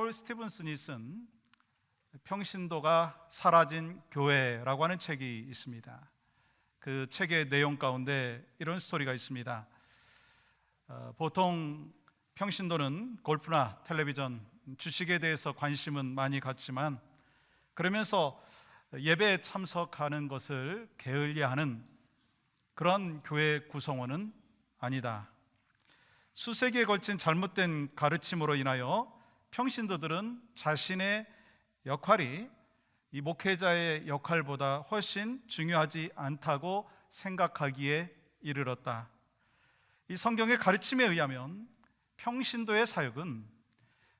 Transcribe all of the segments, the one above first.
폴 스티븐슨이 쓴 평신도가 사라진 교회라고 하는 책이 있습니다. 그 책의 내용 가운데 이런 스토리가 있습니다. 보통 평신도는 골프나 텔레비전, 주식에 대해서 관심은 많이 갖지만 그러면서 예배에 참석하는 것을 게을리하는 그런 교회 구성원은 아니다. 수세기에 걸친 잘못된 가르침으로 인하여 평신도들은 자신의 역할이 이 목회자의 역할보다 훨씬 중요하지 않다고 생각하기에 이르렀다. 이 성경의 가르침에 의하면 평신도의 사역은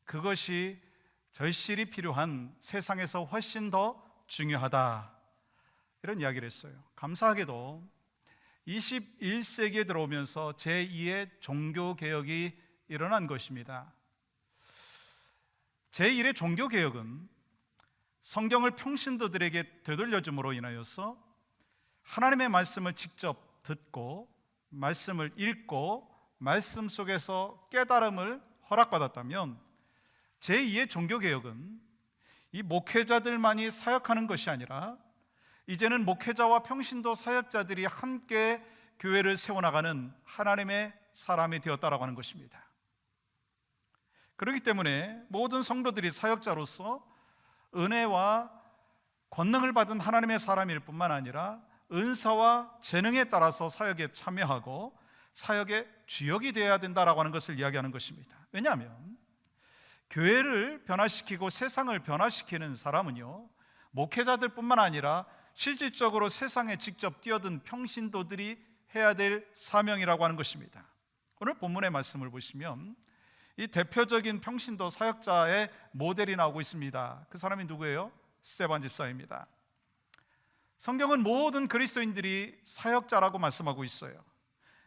그것이 절실히 필요한 세상에서 훨씬 더 중요하다, 이런 이야기를 했어요. 감사하게도 21세기에 들어오면서 제2의 종교개혁이 일어난 것입니다. 제1의 종교개혁은 성경을 평신도들에게 되돌려줌으로 인하여서 하나님의 말씀을 직접 듣고 말씀을 읽고 말씀 속에서 깨달음을 허락받았다면, 제2의 종교개혁은 이 목회자들만이 사역하는 것이 아니라 이제는 목회자와 평신도 사역자들이 함께 교회를 세워나가는 하나님의 사람이 되었다라고 하는 것입니다. 그렇기 때문에 모든 성도들이 사역자로서 은혜와 권능을 받은 하나님의 사람일 뿐만 아니라 은사와 재능에 따라서 사역에 참여하고 사역의 주역이 되어야 된다라고 하는 것을 이야기하는 것입니다. 왜냐하면 교회를 변화시키고 세상을 변화시키는 사람은요, 목회자들 뿐만 아니라 실질적으로 세상에 직접 뛰어든 평신도들이 해야 될 사명이라고 하는 것입니다. 오늘 본문의 말씀을 보시면 이 대표적인 평신도 사역자의 모델이 나오고 있습니다. 그 사람이 누구예요? 스데반 집사입니다. 성경은 모든 그리스도인들이 사역자라고 말씀하고 있어요.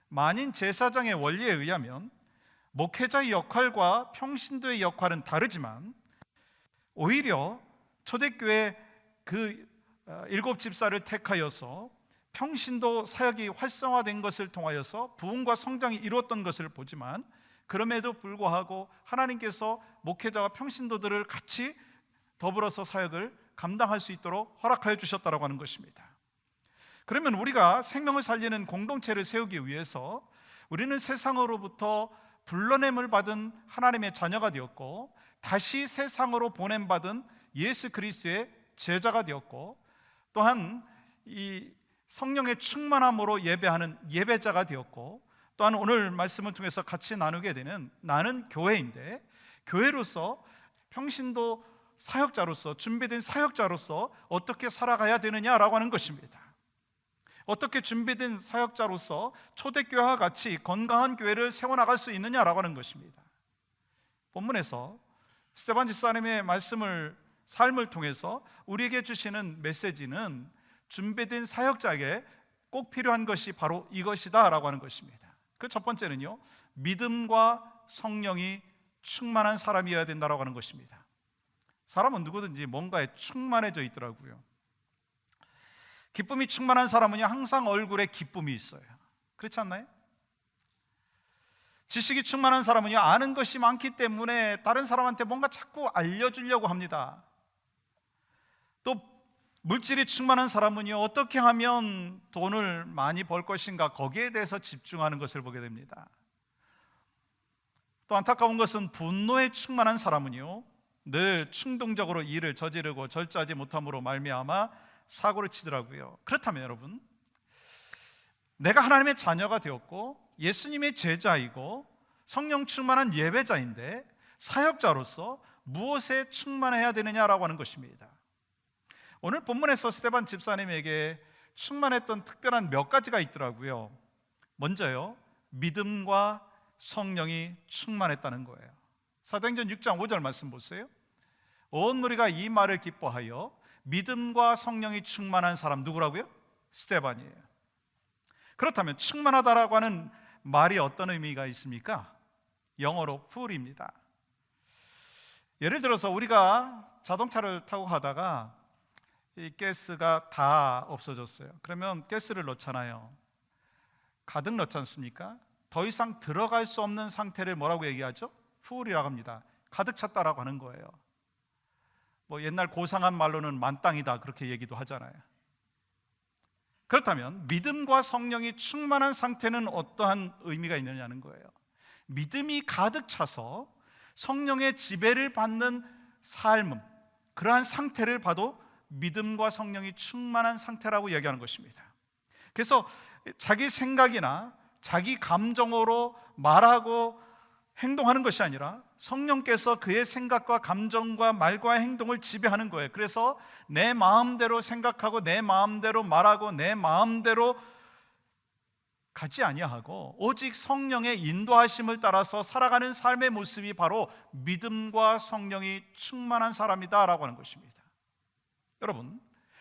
만인 제사장의 원리에 의하면 목회자의 역할과 평신도의 역할은 다르지만 오히려 초대교회 그 7 집사를 택하여서 평신도 사역이 활성화된 것을 통하여서 부흥과 성장이 이루었던 것을 보지만, 그럼에도 불구하고 하나님께서 목회자와 평신도들을 같이 더불어서 사역을 감당할 수 있도록 허락하여 주셨다고 하는 것입니다. 그러면 우리가 생명을 살리는 공동체를 세우기 위해서 우리는 세상으로부터 불러냄을 받은 하나님의 자녀가 되었고 다시 세상으로 보냄받은 예수 그리스도의 제자가 되었고, 또한 이 성령의 충만함으로 예배하는 예배자가 되었고, 또한 오늘 말씀을 통해서 같이 나누게 되는 나는 교회인데, 교회로서 평신도 사역자로서 준비된 사역자로서 어떻게 살아가야 되느냐라고 하는 것입니다. 어떻게 준비된 사역자로서 초대교회와 같이 건강한 교회를 세워나갈 수 있느냐라고 하는 것입니다. 본문에서 스데반 집사님의 삶을 통해서 우리에게 주시는 메시지는 준비된 사역자에게 꼭 필요한 것이 바로 이것이다 라고 하는 것입니다. 그 첫 번째는요, 믿음과 성령이 충만한 사람이어야 된다고 하는 것입니다. 사람은 누구든지 뭔가에 충만해져 있더라고요. 기쁨이 충만한 사람은요, 항상 얼굴에 기쁨이 있어요. 그렇지 않나요? 지식이 충만한 사람은요, 아는 것이 많기 때문에 다른 사람한테 뭔가 자꾸 알려주려고 합니다. 또 물질이 충만한 사람은요, 어떻게 하면 돈을 많이 벌 것인가, 거기에 대해서 집중하는 것을 보게 됩니다. 또 안타까운 것은 분노에 충만한 사람은요, 늘 충동적으로 일을 저지르고 절제하지 못함으로 말미암아 사고를 치더라고요. 그렇다면 여러분, 내가 하나님의 자녀가 되었고 예수님의 제자이고 성령 충만한 예배자인데 사역자로서 무엇에 충만해야 되느냐라고 하는 것입니다. 오늘 본문에서 스데반 집사님에게 충만했던 특별한 몇 가지가 있더라고요. 먼저요, 믿음과 성령이 충만했다는 거예요. 사도행전 6장 5절 말씀 보세요. 온 무리가 이 말을 기뻐하여 믿음과 성령이 충만한 사람, 누구라고요? 스데반이에요. 그렇다면 충만하다라고 하는 말이 어떤 의미가 있습니까? 영어로 full입니다. 예를 들어서 우리가 자동차를 타고 가다가 이 가스가 다 없어졌어요. 그러면 가스를 넣잖아요. 가득 넣지 않습니까? 더 이상 들어갈 수 없는 상태를 뭐라고 얘기하죠? full이라고 합니다. 가득 찼다라고 하는 거예요. 뭐 옛날 고상한 말로는 만땅이다 그렇게 얘기도 하잖아요. 그렇다면 믿음과 성령이 충만한 상태는 어떠한 의미가 있느냐는 거예요. 믿음이 가득 차서 성령의 지배를 받는 삶, 그러한 상태를 봐도 믿음과 성령이 충만한 상태라고 얘기하는 것입니다. 그래서 자기 생각이나 자기 감정으로 말하고 행동하는 것이 아니라 성령께서 그의 생각과 감정과 말과 행동을 지배하는 거예요. 그래서 내 마음대로 생각하고 내 마음대로 말하고 내 마음대로 가지 아니하고 오직 성령의 인도하심을 따라서 살아가는 삶의 모습이 바로 믿음과 성령이 충만한 사람이다라고 하는 것입니다. 여러분,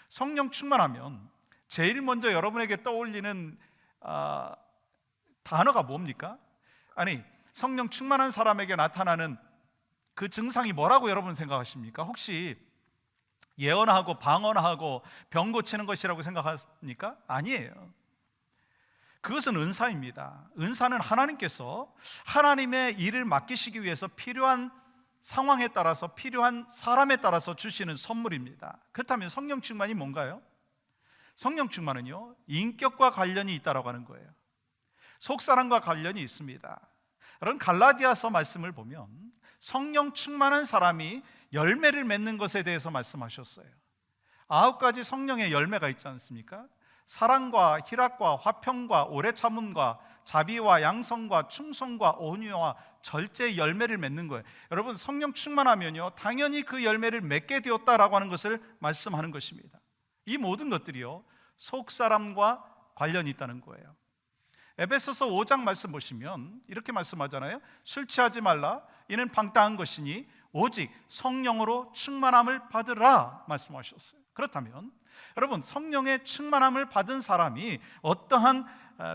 성령 충만하면 제일 먼저 여러분에게 떠올리는 단어가 뭡니까? 아니, 성령 충만한 사람에게 나타나는 그 증상이 뭐라고 여러분 생각하십니까? 혹시 예언하고 방언하고 병 고치는 것이라고 생각합니까? 아니에요. 그것은 은사입니다. 은사는 하나님께서 하나님의 일을 맡기시기 위해서 필요한 상황에 따라서 필요한 사람에 따라서 주시는 선물입니다. 그렇다면 성령 충만이 뭔가요? 성령 충만은요, 인격과 관련이 있다고 하는 거예요. 속사람과 관련이 있습니다. 여러분, 갈라디아서 말씀을 보면 성령 충만한 사람이 열매를 맺는 것에 대해서 말씀하셨어요. 9가지 성령의 열매가 있지 않습니까? 사랑과 희락과 화평과 오래 참음과 자비와 양성과 충성과 온유와 절제의 열매를 맺는 거예요. 여러분, 성령 충만하면요, 당연히 그 열매를 맺게 되었다라고 하는 것을 말씀하는 것입니다. 이 모든 것들이요, 속사람과 관련이 있다는 거예요. 에베소서 5장 말씀 보시면 이렇게 말씀하잖아요. 술 취하지 말라, 이는 방탕한 것이니 오직 성령으로 충만함을 받으라 말씀하셨어요. 그렇다면 여러분, 성령의 충만함을 받은 사람이 어떠한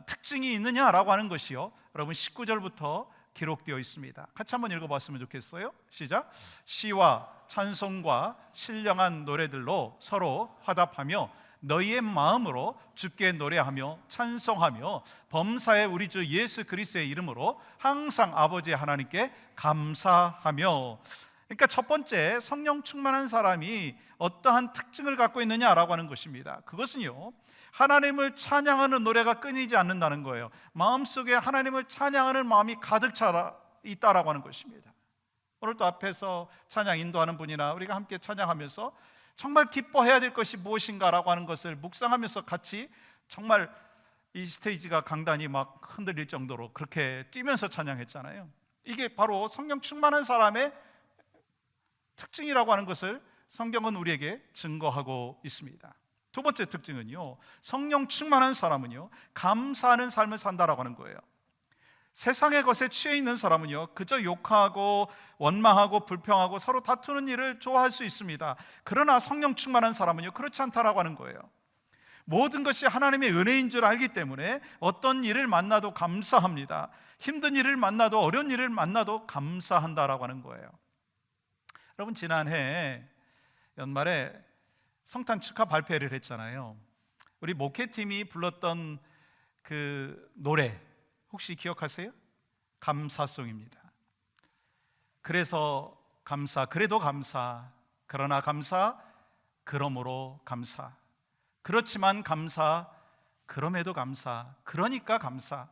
특징이 있느냐라고 하는 것이요, 여러분 19절부터 기록되어 있습니다. 같이 한번 읽어봤으면 좋겠어요. 시작. 시와 찬송과 신령한 노래들로 서로 화답하며 너희의 마음으로 주께 노래하며 찬송하며 범사의 우리 주 예수 그리스도의 이름으로 항상 아버지 하나님께 감사하며. 그러니까 첫 번째, 성령 충만한 사람이 어떠한 특징을 갖고 있느냐라고 하는 것입니다. 그것은요, 하나님을 찬양하는 노래가 끊이지 않는다는 거예요. 마음속에 하나님을 찬양하는 마음이 가득 차 있다라고 하는 것입니다. 오늘 또 앞에서 찬양 인도하는 분이나 우리가 함께 찬양하면서 정말 기뻐해야 될 것이 무엇인가라고 하는 것을 묵상하면서 같이 정말 이 스테이지가 강단이 막 흔들릴 정도로 그렇게 뛰면서 찬양했잖아요. 이게 바로 성령 충만한 사람의 특징이라고 하는 것을 성경은 우리에게 증거하고 있습니다. 두 번째 특징은요, 성령 충만한 사람은요, 감사하는 삶을 산다라고 하는 거예요. 세상의 것에 취해 있는 사람은요, 그저 욕하고 원망하고 불평하고 서로 다투는 일을 좋아할 수 있습니다. 그러나 성령 충만한 사람은요, 그렇지 않다라고 하는 거예요. 모든 것이 하나님의 은혜인 줄 알기 때문에 어떤 일을 만나도 감사합니다. 힘든 일을 만나도, 어려운 일을 만나도 감사한다라고 하는 거예요. 여러분, 지난해 연말에 성탄 축하 발표회를 했잖아요. 우리 목회팀이 불렀던 그 노래 혹시 기억하세요? 감사송입니다. 그래서 감사, 그래도 감사, 그러나 감사, 그러므로 감사, 그렇지만 감사, 그럼에도 감사, 그러니까 감사,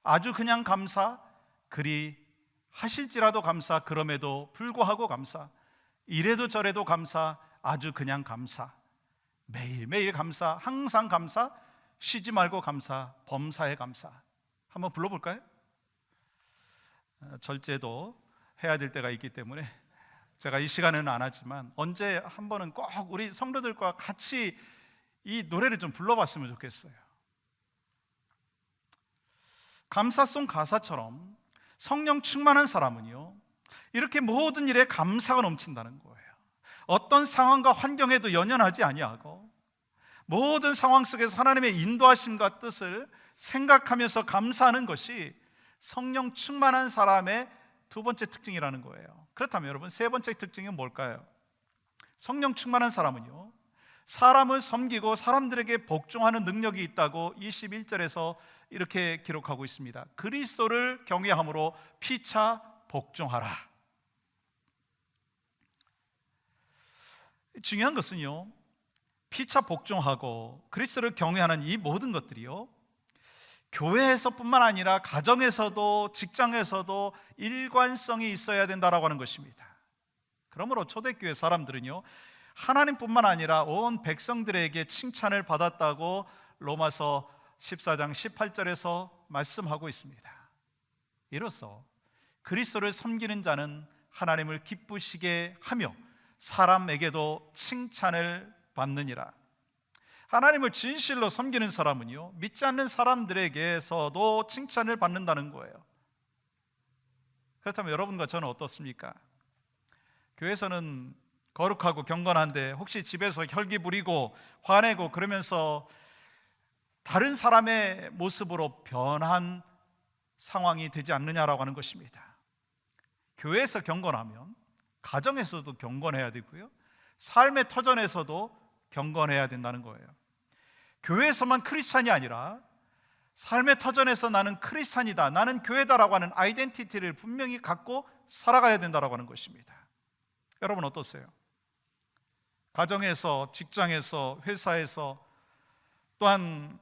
아주 그냥 감사, 그리 하실지라도 감사, 그럼에도 불구하고 감사, 이래도 저래도 감사, 아주 그냥 감사, 매일매일 감사, 항상 감사, 쉬지 말고 감사, 범사에 감사. 한번 불러볼까요? 절제도 해야 될 때가 있기 때문에 제가 이 시간에는 안 하지만 언제 한 번은 꼭 우리 성도들과 같이 이 노래를 좀 불러봤으면 좋겠어요. 감사송 가사처럼 성령 충만한 사람은요, 이렇게 모든 일에 감사가 넘친다는 거예요. 어떤 상황과 환경에도 연연하지 아니하고 모든 상황 속에서 하나님의 인도하심과 뜻을 생각하면서 감사하는 것이 성령 충만한 사람의 두 번째 특징이라는 거예요. 그렇다면 여러분, 세 번째 특징은 뭘까요? 성령 충만한 사람은요, 사람을 섬기고 사람들에게 복종하는 능력이 있다고 21절에서 이렇게 기록하고 있습니다. 그리스도를 경외함으로 피차 복종하라. 중요한 것은요, 피차 복종하고 그리스도를 경외하는 이 모든 것들이요, 교회에서뿐만 아니라 가정에서도 직장에서도 일관성이 있어야 된다라고 하는 것입니다. 그러므로 초대교회 사람들은요, 하나님뿐만 아니라 온 백성들에게 칭찬을 받았다고 로마서 14장 18절에서 말씀하고 있습니다. 이로써 그리스도를 섬기는 자는 하나님을 기쁘시게 하며 사람에게도 칭찬을 받느니라. 하나님을 진실로 섬기는 사람은요, 믿지 않는 사람들에게서도 칭찬을 받는다는 거예요. 그렇다면 여러분과 저는 어떻습니까? 교회에서는 거룩하고 경건한데 혹시 집에서 혈기 부리고 화내고 그러면서 다른 사람의 모습으로 변한 상황이 되지 않느냐라고 하는 것입니다. 교회에서 경건하면 가정에서도 경건해야 되고요, 삶의 터전에서도 경건해야 된다는 거예요. 교회에서만 크리스찬이 아니라 삶의 터전에서 나는 크리스찬이다, 나는 교회다라고 하는 아이덴티티를 분명히 갖고 살아가야 된다라고 하는 것입니다. 여러분 어떠세요? 가정에서, 직장에서, 회사에서, 또한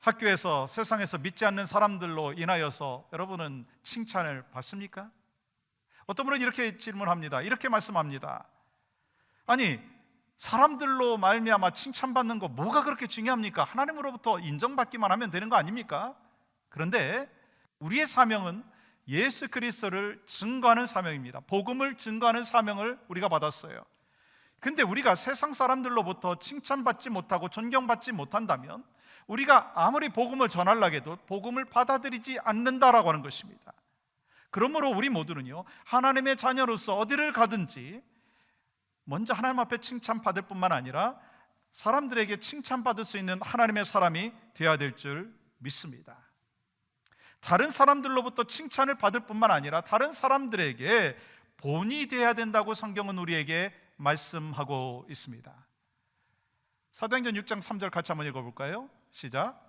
학교에서, 세상에서 믿지 않는 사람들로 인하여서 여러분은 칭찬을 받습니까? 어떤 분은 이렇게 질문합니다. 이렇게 말씀합니다. 아니, 사람들로 말미암아 칭찬받는 거 뭐가 그렇게 중요합니까? 하나님으로부터 인정받기만 하면 되는 거 아닙니까? 그런데 우리의 사명은 예수 그리스도를 증거하는 사명입니다. 복음을 증거하는 사명을 우리가 받았어요. 근데 우리가 세상 사람들로부터 칭찬받지 못하고 존경받지 못한다면 우리가 아무리 복음을 전하려고 해도 복음을 받아들이지 않는다라고 하는 것입니다. 그러므로 우리 모두는요, 하나님의 자녀로서 어디를 가든지 먼저 하나님 앞에 칭찬받을 뿐만 아니라 사람들에게 칭찬받을 수 있는 하나님의 사람이 되어야 될 줄 믿습니다. 다른 사람들로부터 칭찬을 받을 뿐만 아니라 다른 사람들에게 본이 되어야 된다고 성경은 우리에게 말씀하고 있습니다. 사도행전 6장 3절 같이 한번 읽어볼까요? 시작.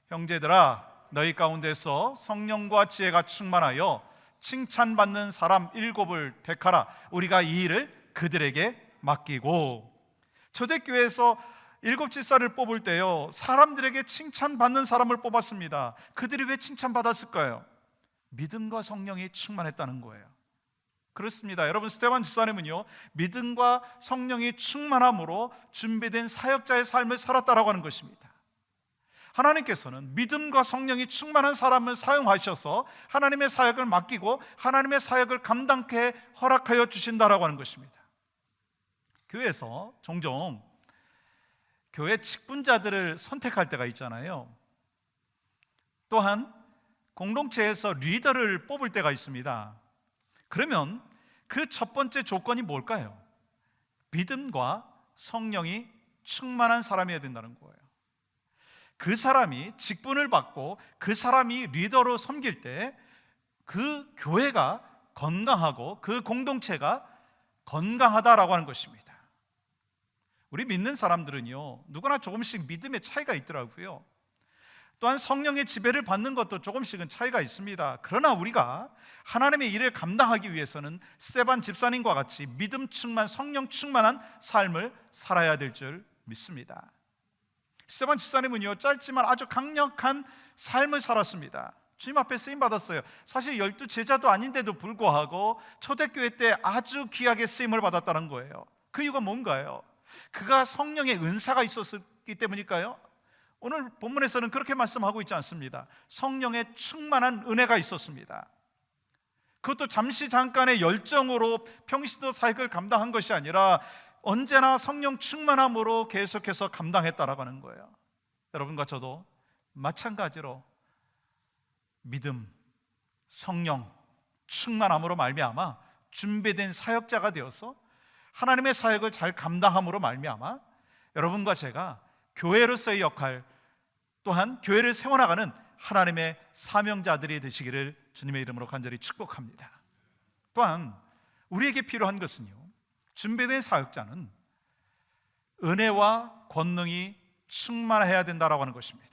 형제들아, 너희 가운데서 성령과 지혜가 충만하여 칭찬받는 사람 7을 택하라. 우리가 이 일을 그들에게 맡기고. 초대교회에서 7 집사를 뽑을 때요, 사람들에게 칭찬받는 사람을 뽑았습니다. 그들이 왜 칭찬받았을까요? 믿음과 성령이 충만했다는 거예요. 그렇습니다. 여러분, 스데반 집사님은요, 믿음과 성령이 충만함으로 준비된 사역자의 삶을 살았다라고 하는 것입니다. 하나님께서는 믿음과 성령이 충만한 사람을 사용하셔서 하나님의 사역을 맡기고 하나님의 사역을 감당케 허락하여 주신다라고 하는 것입니다. 교회에서 종종 교회 직분자들을 선택할 때가 있잖아요. 또한 공동체에서 리더를 뽑을 때가 있습니다. 그러면 그 첫 번째 조건이 뭘까요? 믿음과 성령이 충만한 사람이어야 된다는 거예요. 그 사람이 직분을 받고 그 사람이 리더로 섬길 때 그 교회가 건강하고 그 공동체가 건강하다라고 하는 것입니다. 우리 믿는 사람들은요, 누구나 조금씩 믿음의 차이가 있더라고요. 또한 성령의 지배를 받는 것도 조금씩은 차이가 있습니다. 그러나 우리가 하나님의 일을 감당하기 위해서는 스데반 집사님과 같이 믿음 충만, 성령 충만한 삶을 살아야 될 줄 믿습니다. 스데반 집사님은요, 짧지만 아주 강력한 삶을 살았습니다. 주님 앞에 쓰임 받았어요. 사실 12 제자도 아닌데도 불구하고 초대교회 때 아주 귀하게 쓰임을 받았다는 거예요. 그 이유가 뭔가요? 그가 성령의 은사가 있었기 때문일까요? 오늘 본문에서는 그렇게 말씀하고 있지 않습니다. 성령의 충만한 은혜가 있었습니다. 그것도 잠시 잠깐의 열정으로 평시도 사역을 감당한 것이 아니라 언제나 성령 충만함으로 계속해서 감당했다라고 하는 거예요. 여러분과 저도 마찬가지로 믿음, 성령 충만함으로 말미암아 준비된 사역자가 되어서 하나님의 사역을 잘 감당함으로 말미암아 여러분과 제가 교회로서의 역할, 또한 교회를 세워나가는 하나님의 사명자들이 되시기를 주님의 이름으로 간절히 축복합니다. 또한 우리에게 필요한 것은요, 준비된 사역자는 은혜와 권능이 충만해야 된다라고 하는 것입니다.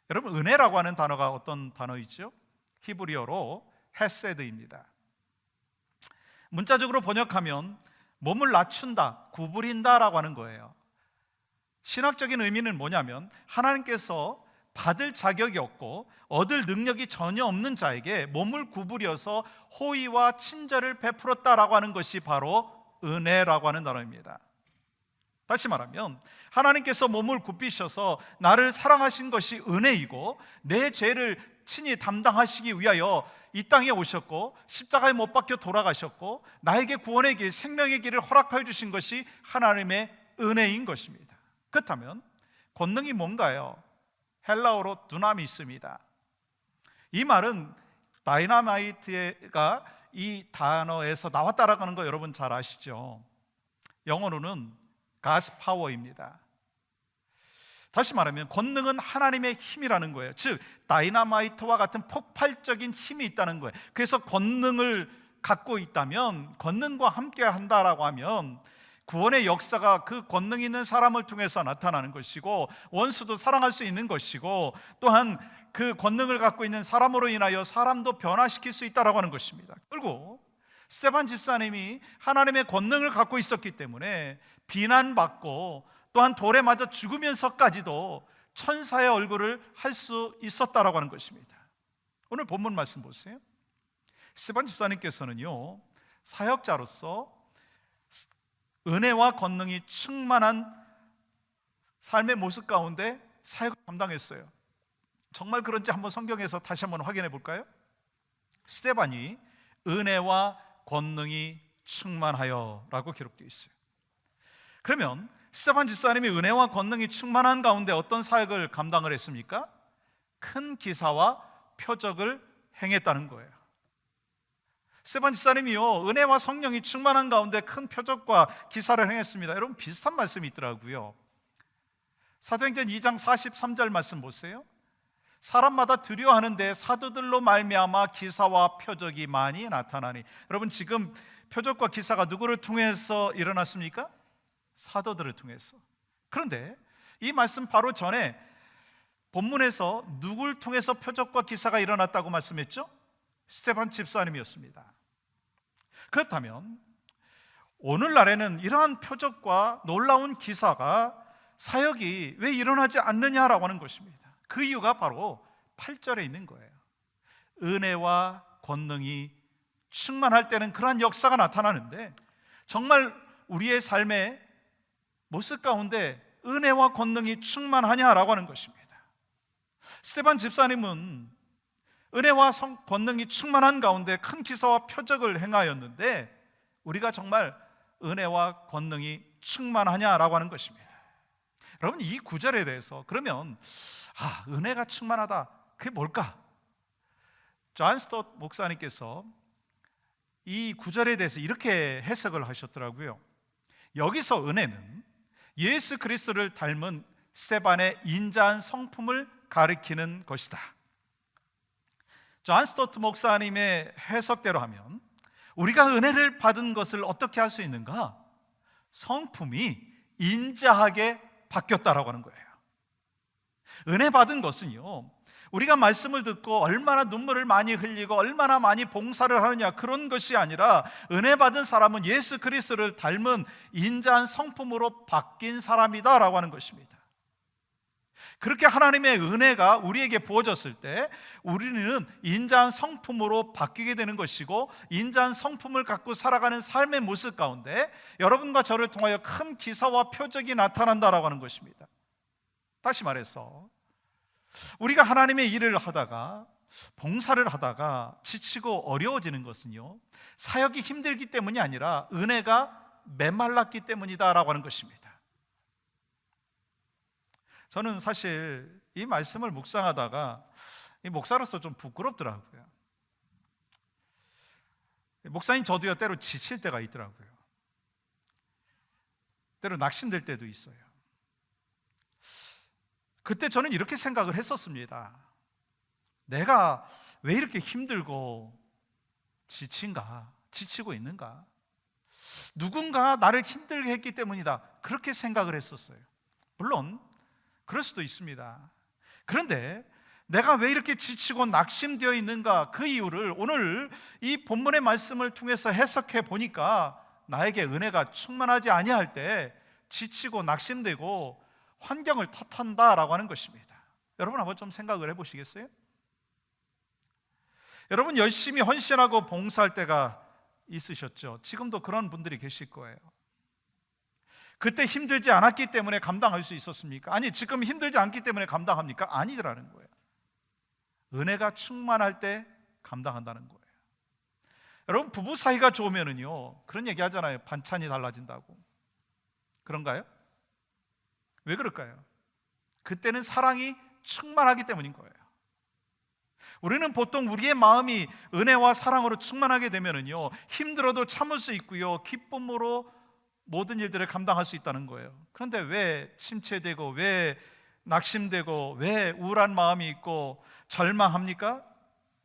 여러분, 은혜라고 하는 단어가 어떤 단어이죠? 히브리어로 헤세드입니다. 문자적으로 번역하면 몸을 낮춘다, 구부린다라고 하는 거예요. 신학적인 의미는 뭐냐면 하나님께서 받을 자격이 없고 얻을 능력이 전혀 없는 자에게 몸을 구부려서 호의와 친절을 베풀었다라고 하는 것이 바로 은혜라고 하는 단어입니다. 다시 말하면 하나님께서 몸을 굽히셔서 나를 사랑하신 것이 은혜이고 내 죄를 친히 담당하시기 위하여 이 땅에 오셨고 십자가에 못 박혀 돌아가셨고 나에게 구원의 길, 생명의 길을 허락하여 주신 것이 하나님의 은혜인 것입니다. 그렇다면 권능이 뭔가요? 헬라어로 두나미스입니다. 이 말은 다이나마이트가 이 단어에서 나왔다라고 하는 거 여러분 잘 아시죠? 영어로는 가스 파워입니다. 다시 말하면 권능은 하나님의 힘이라는 거예요. 즉 다이나마이트와 같은 폭발적인 힘이 있다는 거예요. 그래서 권능을 갖고 있다면, 권능과 함께 한다라고 하면 구원의 역사가 그 권능 있는 사람을 통해서 나타나는 것이고 원수도 사랑할 수 있는 것이고 또한 그 권능을 갖고 있는 사람으로 인하여 사람도 변화시킬 수 있다라고 하는 것입니다. 그리고 스데반 집사님이 하나님의 권능을 갖고 있었기 때문에 비난받고 또한 돌에 맞아 죽으면서까지도 천사의 얼굴을 할 수 있었다라고 하는 것입니다. 오늘 본문 말씀 보세요. 스데반 집사님께서는요, 사역자로서 은혜와 권능이 충만한 삶의 모습 가운데 사역을 감당했어요. 정말 그런지 한번 성경에서 다시 한번 확인해 볼까요? 스데반이 은혜와 권능이 충만하여 라고 기록되어 있어요. 그러면 스데반 집사님이 은혜와 권능이 충만한 가운데 어떤 사역을 감당을 했습니까? 큰 기사와 표적을 행했다는 거예요. 스데반 집사님이요, 은혜와 성령이 충만한 가운데 큰 표적과 기사를 행했습니다. 여러분 비슷한 말씀이 있더라고요. 사도행전 2장 43절 말씀 보세요. 사람마다 두려워하는데 사도들로 말미암아 기사와 표적이 많이 나타나니. 여러분 지금 표적과 기사가 누구를 통해서 일어났습니까? 사도들을 통해서. 그런데 이 말씀 바로 전에 본문에서 누굴 통해서 표적과 기사가 일어났다고 말씀했죠? 스데반 집사님이었습니다. 그렇다면 오늘날에는 이러한 표적과 놀라운 기사가, 사역이 왜 일어나지 않느냐라고 하는 것입니다. 그 이유가 바로 8절에 있는 거예요. 은혜와 권능이 충만할 때는 그러한 역사가 나타나는데 정말 우리의 삶의 모습 가운데 은혜와 권능이 충만하냐라고 하는 것입니다. 스데반 집사님은 은혜와 권능이 충만한 가운데 큰 기사와 표적을 행하였는데 우리가 정말 은혜와 권능이 충만하냐라고 하는 것입니다. 여러분 이 구절에 대해서 그러면 은혜가 충만하다, 그게 뭘까? 존 스tott 목사님께서 이 구절에 대해서 이렇게 해석을 하셨더라고요. 여기서 은혜는 예수 그리스도를 닮은 스데반의 인자한 성품을 가리키는 것이다. 존 스tott 목사님의 해석대로 하면 우리가 은혜를 받은 것을 어떻게 할 수 있는가? 성품이 인자하게 바뀌었다라고 하는 거예요. 은혜 받은 것은요, 우리가 말씀을 듣고 얼마나 눈물을 많이 흘리고 얼마나 많이 봉사를 하느냐 그런 것이 아니라 은혜 받은 사람은 예수 그리스도를 닮은 인자한 성품으로 바뀐 사람이다라고 하는 것입니다. 그렇게 하나님의 은혜가 우리에게 부어졌을 때 우리는 인자한 성품으로 바뀌게 되는 것이고 인자한 성품을 갖고 살아가는 삶의 모습 가운데 여러분과 저를 통하여 큰 기사와 표적이 나타난다라고 하는 것입니다. 다시 말해서 우리가 하나님의 일을 하다가 봉사를 하다가 지치고 어려워지는 것은요, 사역이 힘들기 때문이 아니라 은혜가 메말랐기 때문이다라고 하는 것입니다. 저는 사실 이 말씀을 묵상하다가 이 목사로서 좀 부끄럽더라고요. 목사님 저도요 때로 지칠 때가 있더라고요. 때로 낙심될 때도 있어요. 그때 저는 이렇게 생각을 했었습니다. 내가 왜 이렇게 힘들고 지치고 있는가? 누군가 나를 힘들게 했기 때문이다, 그렇게 생각을 했었어요. 물론 그럴 수도 있습니다. 그런데 내가 왜 이렇게 지치고 낙심되어 있는가, 그 이유를 오늘 이 본문의 말씀을 통해서 해석해 보니까 나에게 은혜가 충만하지 아니할 때 지치고 낙심되고 환경을 탓한다라고 하는 것입니다. 여러분 한번 좀 생각을 해보시겠어요? 여러분 열심히 헌신하고 봉사할 때가 있으셨죠? 지금도 그런 분들이 계실 거예요. 그때 힘들지 않았기 때문에 감당할 수 있었습니까? 아니, 지금 힘들지 않기 때문에 감당합니까? 아니더라는 거예요. 은혜가 충만할 때 감당한다는 거예요. 여러분 부부 사이가 좋으면은요, 그런 얘기 하잖아요. 반찬이 달라진다고. 그런가요? 왜 그럴까요? 그때는 사랑이 충만하기 때문인 거예요. 우리는 보통 우리의 마음이 은혜와 사랑으로 충만하게 되면은요, 힘들어도 참을 수 있고요, 기쁨으로 모든 일들을 감당할 수 있다는 거예요. 그런데 왜 침체되고, 왜 낙심되고, 왜 우울한 마음이 있고 절망합니까?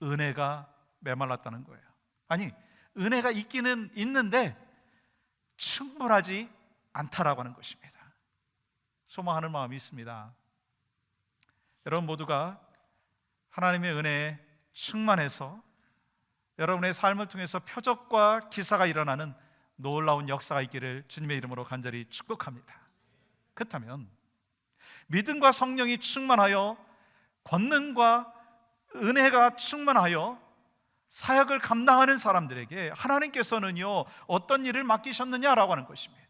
은혜가 메말랐다는 거예요. 아니, 은혜가 있기는 있는데 충분하지 않다라고 하는 것입니다. 소망하는 마음이 있습니다. 여러분 모두가 하나님의 은혜에 충만해서 여러분의 삶을 통해서 표적과 기사가 일어나는 놀라운 역사가 있기를 주님의 이름으로 간절히 축복합니다. 그렇다면 믿음과 성령이 충만하여 권능과 은혜가 충만하여 사역을 감당하는 사람들에게 하나님께서는요, 어떤 일을 맡기셨느냐라고 하는 것입니다.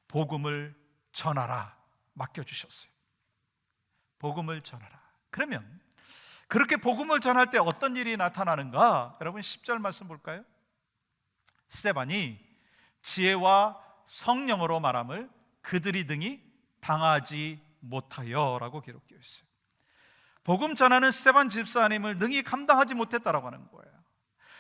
복음을 전하라 맡겨주셨어요. 복음을 전하라. 그러면 그렇게 복음을 전할 때 어떤 일이 나타나는가? 여러분 10절 말씀 볼까요? 스데반이 지혜와 성령으로 말함을 그들이 등이 당하지 못하여 라고 기록되어 있어요. 복음 전하는 스데반 집사님을 능히 감당하지 못했다라고 하는 거예요.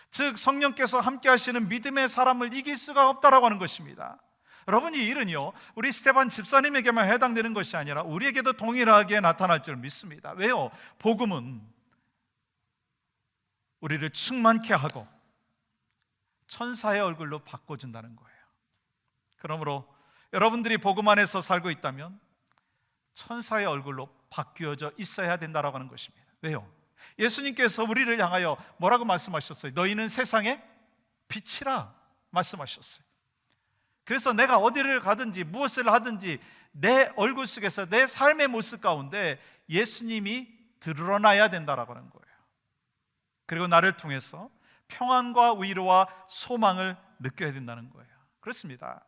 즉 성령께서 함께 하시는 믿음의 사람을 이길 수가 없다라고 하는 것입니다. 여러분 이 일은요, 우리 스데반 집사님에게만 해당되는 것이 아니라 우리에게도 동일하게 나타날 줄 믿습니다. 왜요? 복음은 우리를 충만케 하고 천사의 얼굴로 바꿔준다는 거예요. 그러므로 여러분들이 복음 안에서 살고 있다면 천사의 얼굴로 바뀌어져 있어야 된다라고 하는 것입니다. 왜요? 예수님께서 우리를 향하여 뭐라고 말씀하셨어요? 너희는 세상의 빛이라 말씀하셨어요. 그래서 내가 어디를 가든지 무엇을 하든지 내 얼굴 속에서 내 삶의 모습 가운데 예수님이 드러나야 된다라고 하는 거예요. 그리고 나를 통해서 평안과 위로와 소망을 느껴야 된다는 거예요. 그렇습니다.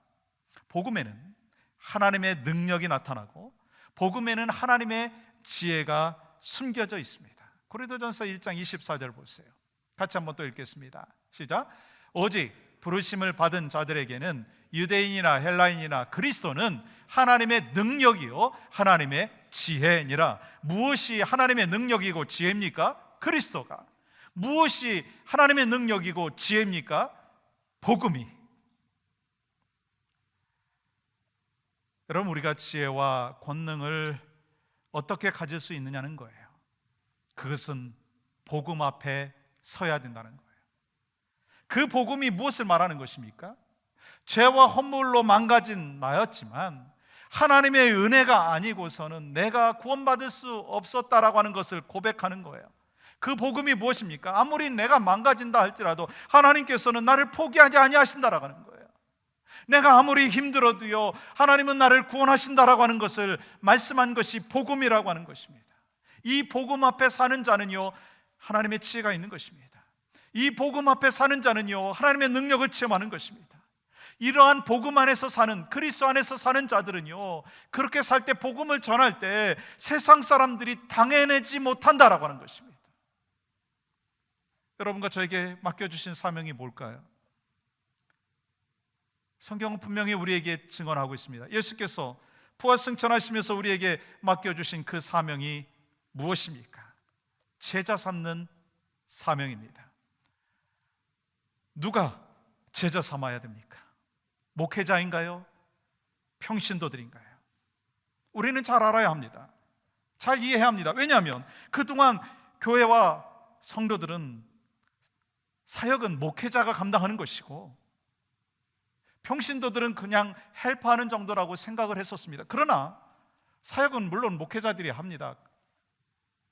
복음에는 하나님의 능력이 나타나고 복음에는 하나님의 지혜가 숨겨져 있습니다. 고린도전서 1장 24절 보세요. 같이 한번 또 읽겠습니다. 시작. 오직 부르심을 받은 자들에게는 유대인이나 헬라인이나 그리스도는 하나님의 능력이요 하나님의 지혜니라. 무엇이 하나님의 능력이고 지혜입니까? 그리스도가. 무엇이 하나님의 능력이고 지혜입니까? 복음이. 여러분 우리가 지혜와 권능을 어떻게 가질 수 있느냐는 거예요. 그것은 복음 앞에 서야 된다는 거예요. 그 복음이 무엇을 말하는 것입니까? 죄와 허물로 망가진 나였지만 하나님의 은혜가 아니고서는 내가 구원받을 수 없었다라고 하는 것을 고백하는 거예요. 그 복음이 무엇입니까? 아무리 내가 망가진다 할지라도 하나님께서는 나를 포기하지 아니하신다라고 하는 거예요. 내가 아무리 힘들어도요 하나님은 나를 구원하신다라고 하는 것을 말씀한 것이 복음이라고 하는 것입니다. 이 복음 앞에 사는 자는요 하나님의 지혜가 있는 것입니다. 이 복음 앞에 사는 자는요 하나님의 능력을 체험하는 것입니다. 이러한 복음 안에서 사는, 그리스도 안에서 사는 자들은요 그렇게 살 때, 복음을 전할 때 세상 사람들이 당해내지 못한다라고 하는 것입니다. 여러분과 저에게 맡겨주신 사명이 뭘까요? 성경은 분명히 우리에게 증언하고 있습니다. 예수께서 부활승천하시면서 우리에게 맡겨주신 그 사명이 무엇입니까? 제자 삼는 사명입니다. 누가 제자 삼아야 됩니까? 목회자인가요? 평신도들인가요? 우리는 잘 알아야 합니다. 잘 이해해야 합니다. 왜냐하면 그동안 교회와 성도들은 사역은 목회자가 감당하는 것이고 평신도들은 그냥 헬프하는 정도라고 생각을 했었습니다. 그러나 사역은 물론 목회자들이 합니다.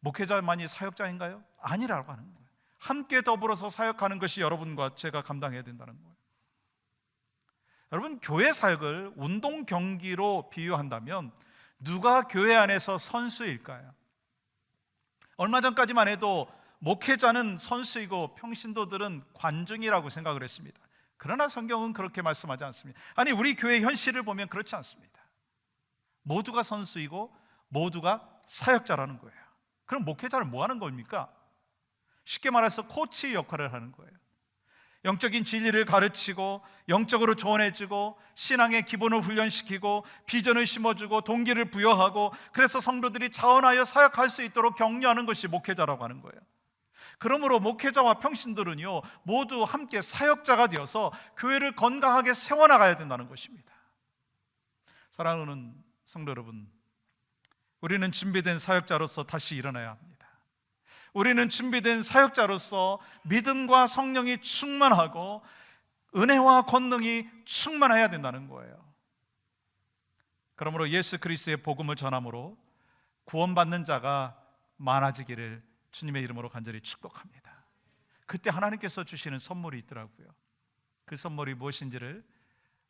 목회자만이 사역자인가요? 아니라고 하는 거예요. 함께 더불어서 사역하는 것이 여러분과 제가 감당해야 된다는 거예요. 여러분, 교회 사역을 운동 경기로 비유한다면 누가 교회 안에서 선수일까요? 얼마 전까지만 해도 목회자는 선수이고 평신도들은 관중이라고 생각을 했습니다. 그러나 성경은 그렇게 말씀하지 않습니다. 아니, 우리 교회 현실을 보면 그렇지 않습니다. 모두가 선수이고 모두가 사역자라는 거예요. 그럼 목회자는 뭐 하는 겁니까? 쉽게 말해서 코치 역할을 하는 거예요. 영적인 진리를 가르치고 영적으로 조언해주고 신앙의 기본을 훈련시키고 비전을 심어주고 동기를 부여하고 그래서 성도들이 자원하여 사역할 수 있도록 격려하는 것이 목회자라고 하는 거예요. 그러므로 목회자와 평신들은요, 모두 함께 사역자가 되어서 교회를 건강하게 세워나가야 된다는 것입니다. 사랑하는 성도 여러분, 우리는 준비된 사역자로서 다시 일어나야 합니다. 우리는 준비된 사역자로서 믿음과 성령이 충만하고 은혜와 권능이 충만해야 된다는 거예요. 그러므로 예수 그리스도의 복음을 전함으로 구원받는 자가 많아지기를 주님의 이름으로 간절히 축복합니다. 그때 하나님께서 주시는 선물이 있더라고요. 그 선물이 무엇인지를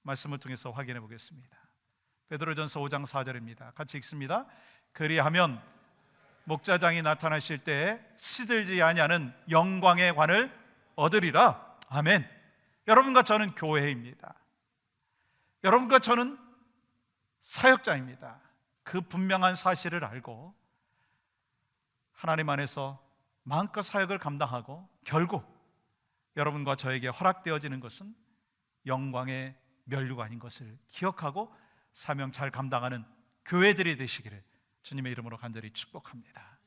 말씀을 통해서 확인해 보겠습니다. 베드로전서 5장 4절입니다. 같이 읽습니다. 그리하면 목자장이 나타나실 때에 시들지 아니하는 영광의 관을 얻으리라. 아멘. 여러분과 저는 교회입니다. 여러분과 저는 사역자입니다. 그 분명한 사실을 알고 하나님 안에서 마음껏 사역을 감당하고 결국 여러분과 저에게 허락되어지는 것은 영광의 면류관인 것을 기억하고 사명 잘 감당하는 교회들이 되시기를 주님의 이름으로 간절히 축복합니다.